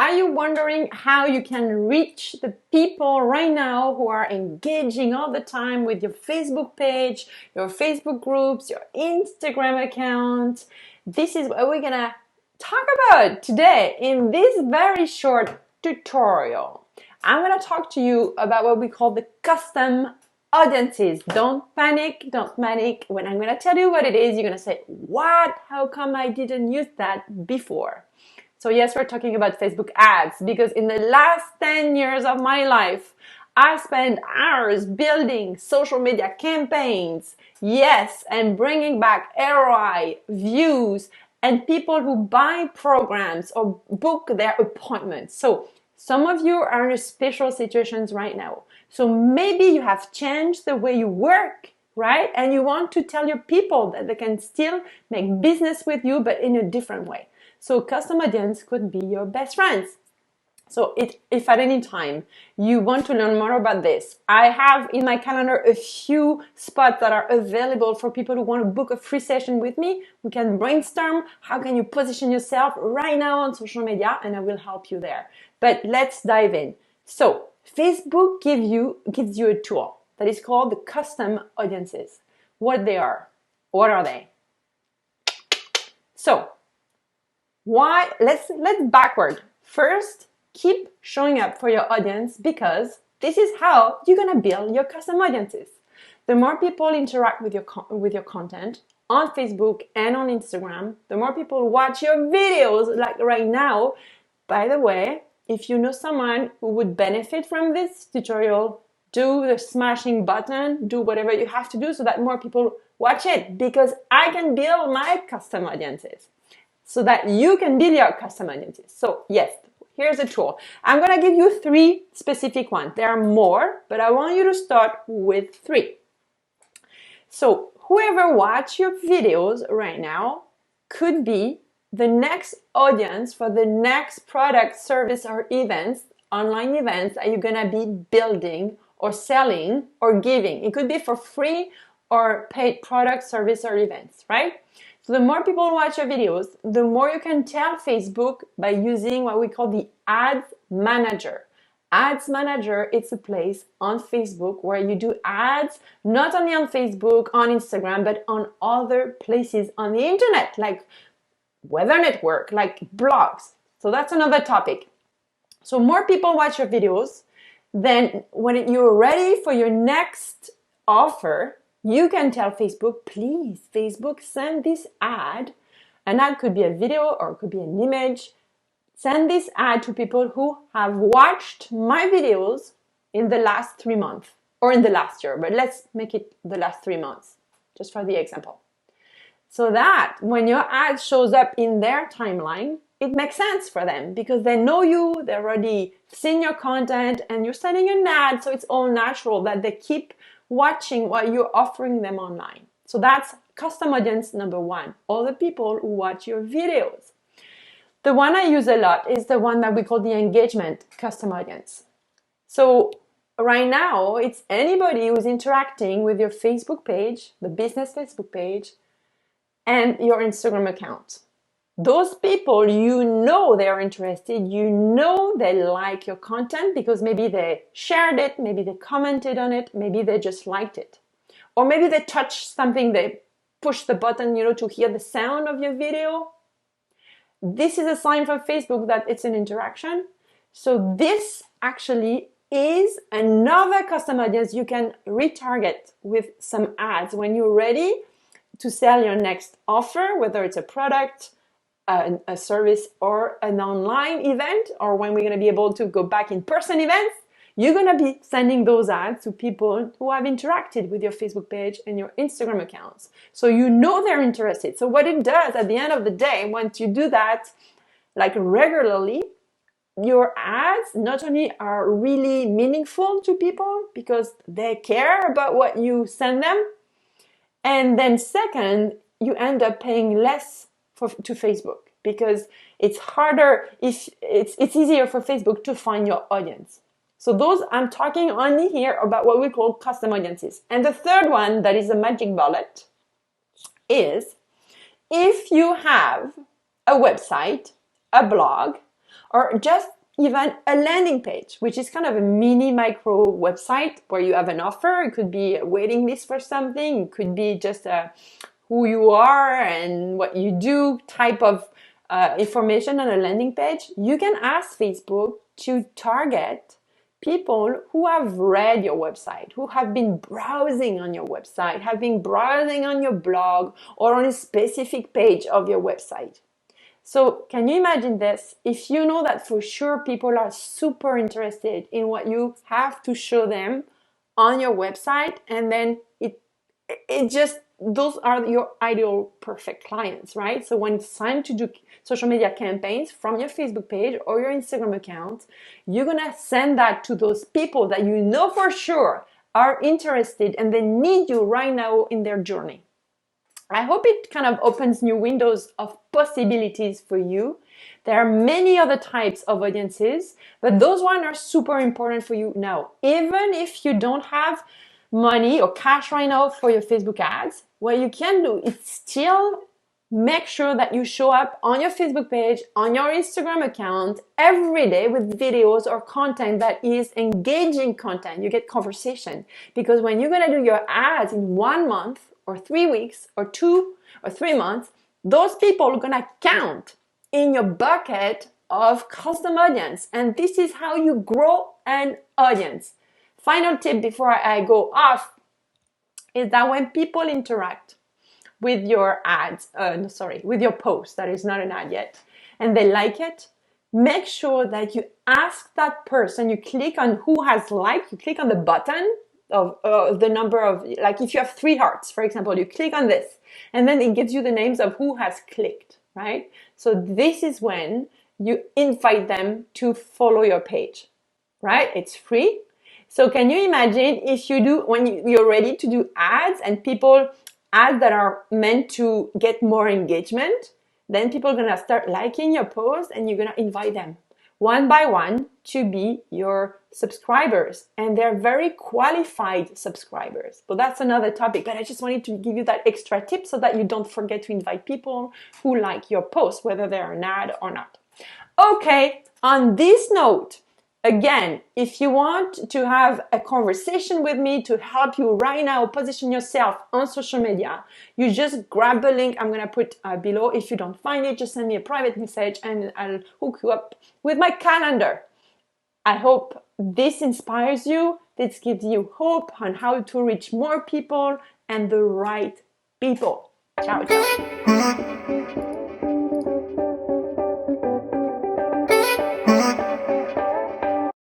Are you wondering how you can reach the people right now who are engaging all the time with your Facebook page, your Facebook groups, your Instagram account? This is what we're gonna talk about today in this very short tutorial. I'm gonna talk to you about what we call the custom audiences. Don't panic, don't panic. When I'm gonna tell you what it is, you're gonna say, what? How come I didn't use that before? So yes, we're talking about Facebook ads because in the last 10 years of my life, I spent hours building social media campaigns, yes, and bringing back ROI, views, and people who buy programs or book their appointments. So some of you are in special situations right now. So maybe you have changed the way you work, right? And you want to tell your people that they can still make business with you, but in a different way. So custom audience could be your best friends. So if at any time you want to learn more about this, I have in my calendar a few spots that are available for people who want to book a free session with me. We can brainstorm how can you position yourself right now on social media, and I will help you there. But let's dive in. So Facebook gives you a tool that is called the custom audiences. What they are? What are they? So let's backward. First, keep showing up for your audience because this is how you're gonna build your custom audiences. The more people interact with your content on Facebook and on Instagram, the more people watch your videos like right now. By the way, if you know someone who would benefit from this tutorial, do the smashing button, do whatever you have to do so that more people watch it, because I can build my custom audiences so that you can build your custom audiences. So yes, here's a tool. I'm gonna give you 3 specific ones. There are more, but I want you to start with 3. So whoever watch your videos right now could be the next audience for the next product, service, or events, online events that you're gonna be building or selling or giving. It could be for free or paid product, service, or events, right? So the more people watch your videos, the more you can tell Facebook by using what we call the Ads Manager. Ads Manager, it's a place on Facebook where you do ads, not only on Facebook, on Instagram, but on other places on the internet, like Weather Network, like blogs. So that's another topic. So more people watch your videos, then when you're ready for your next offer, you can tell Facebook, please, Facebook, send this ad. An ad could be a video or it could be an image. Send this ad to people who have watched my videos in the last 3 months or in the last year, but let's make it the last 3 months, just for the example. So that when your ad shows up in their timeline, it makes sense for them because they know you, they've already seen your content, and you're sending an ad, so it's all natural that they keep watching what you're offering them online. So that's custom audience number 1, all the people who watch your videos. The one I use a lot is the one that we call the engagement custom audience. So right now, it's anybody who's interacting with your Facebook page, the business Facebook page, and your Instagram account. Those people, you know they're interested, you know they like your content because maybe they shared it, maybe they commented on it, maybe they just liked it. Or maybe they touched something, they pushed the button, to hear the sound of your video. This is a sign for Facebook that it's an interaction. So this actually is another custom audience you can retarget with some ads when you're ready to sell your next offer, whether it's a product, a service, or an online event, or when we're going to be able to go back in person events. You're going to be sending those ads to people who have interacted with your Facebook page and your Instagram accounts. So you know they're interested. So what it does at the end of the day, once you do that like regularly, your ads not only are really meaningful to people because they care about what you send them, and then second, you end up paying less to Facebook because it's harder, it's easier for Facebook to find your audience. So those, I'm talking only here about what we call custom audiences. And the third one that is a magic bullet is if you have a website, a blog, or just even a landing page, which is kind of a mini micro website where you have an offer. It could be a waiting list for something. It could be just who you are and what you do type of information on a landing page. You can ask Facebook to target people who have read your website, who have been browsing on your website, have been browsing on your blog or on a specific page of your website. So can you imagine this? If you know that for sure people are super interested in what you have to show them on your website, and then it just, those are your ideal perfect clients, right? So when it's time to do social media campaigns from your Facebook page or your Instagram account, you're gonna send that to those people that you know for sure are interested and they need you right now in their journey. I hope it kind of opens new windows of possibilities for you. There are many other types of audiences, but those ones are super important for you now. Even if you don't have money or cash right now for your Facebook ads, what you can do is still make sure that you show up on your Facebook page, on your Instagram account every day with videos or content that is engaging content. You get conversation, because when you're going to do your ads in 1 month or 3 weeks or 2 or 3 months, those people are going to count in your bucket of custom audience. And this is how you grow an audience. Final tip before I go off is that when people interact with your ads, with your post, that is not an ad yet, and they like it, make sure that you ask that person, you click on who has liked, you click on the button of the number of, like if you have 3 hearts, for example, you click on this, and then it gives you the names of who has clicked, right? So this is when you invite them to follow your page, right? It's free. So can you imagine if you do, when you're ready to do ads and ads that are meant to get more engagement, then people are going to start liking your post and you're going to invite them one by one to be your subscribers. And they're very qualified subscribers. But that's another topic. But I just wanted to give you that extra tip so that you don't forget to invite people who like your post, whether they're an ad or not. Okay, on this note, again, if you want to have a conversation with me to help you right now position yourself on social media, you just grab the link I'm going to put below. If you don't find it, just send me a private message and I'll hook you up with my calendar. I hope this inspires you. This gives you hope on how to reach more people and the right people. Ciao, ciao.